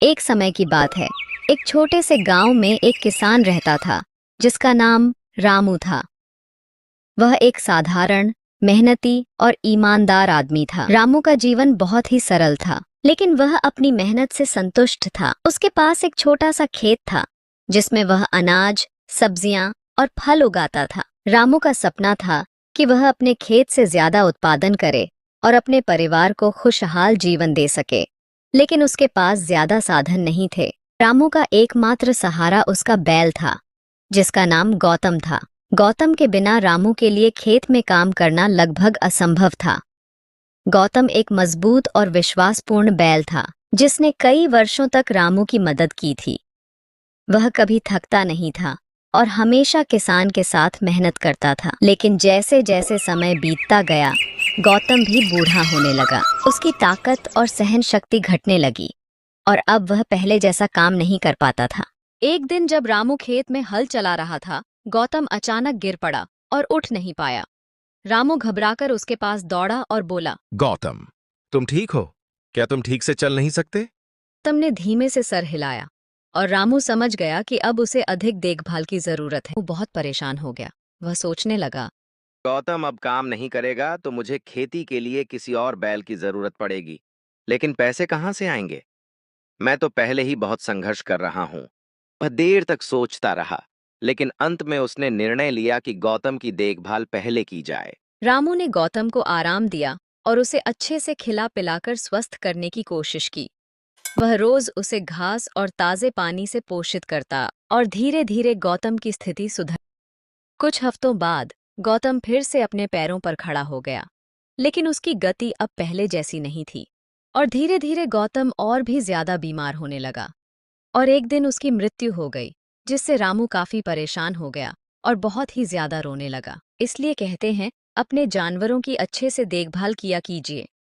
एक समय की बात है। एक छोटे से गांव में एक किसान रहता था जिसका नाम रामू था। वह एक साधारण, मेहनती और ईमानदार आदमी था। रामू का जीवन बहुत ही सरल था, लेकिन वह अपनी मेहनत से संतुष्ट था। उसके पास एक छोटा सा खेत था जिसमें वह अनाज, सब्जियां और फल उगाता था। रामू का सपना था कि वह अपने खेत से ज्यादा उत्पादन करे और अपने परिवार को खुशहाल जीवन दे सके, लेकिन उसके पास ज्यादा साधन नहीं थे। रामू का एकमात्र सहारा उसका बैल था, जिसका नाम गौतम था। गौतम के बिना रामू के लिए खेत में काम करना लगभग असंभव था। गौतम एक मजबूत और विश्वासपूर्ण बैल था, जिसने कई वर्षों तक रामू की मदद की थी। वह कभी थकता नहीं था और हमेशा किसान के साथ मेहनत करता था। लेकिन जैसे जैसे समय बीतता गया, गौतम भी बूढ़ा होने लगा। उसकी ताकत और सहन शक्ति घटने लगी और अब वह पहले जैसा काम नहीं कर पाता था। एक दिन जब रामू खेत में हल चला रहा था, गौतम अचानक गिर पड़ा और उठ नहीं पाया। रामू घबराकर उसके पास दौड़ा और बोला, गौतम, तुम ठीक हो? क्या तुम ठीक से चल नहीं सकते? तुमने धीमे से सर हिलाया और रामू समझ गया कि अब उसे अधिक देखभाल की जरूरत है। वो बहुत परेशान हो गया। वह सोचने लगा, गौतम अब काम नहीं करेगा तो मुझे खेती के लिए किसी और बैल की जरूरत पड़ेगी। लेकिन पैसे कहाँ से आएंगे? मैं तो पहले ही बहुत संघर्ष कर रहा हूँ। वह देर तक सोचता रहा, लेकिन अंत में उसने निर्णय लिया कि गौतम की देखभाल पहले की जाए। रामू ने गौतम को आराम दिया और उसे अच्छे से खिला पिलाकर स्वस्थ करने की कोशिश की। वह रोज उसे घास और ताजे पानी से पोषित करता और धीरे धीरे गौतम की स्थिति सुधर। कुछ हफ्तों बाद गौतम फिर से अपने पैरों पर खड़ा हो गया, लेकिन उसकी गति अब पहले जैसी नहीं थी और धीरे धीरे गौतम और भी ज्यादा बीमार होने लगा और एक दिन उसकी मृत्यु हो गई, जिससे रामू काफी परेशान हो गया और बहुत ही ज्यादा रोने लगा। इसलिए कहते हैं, अपने जानवरों की अच्छे से देखभाल किया कीजिए।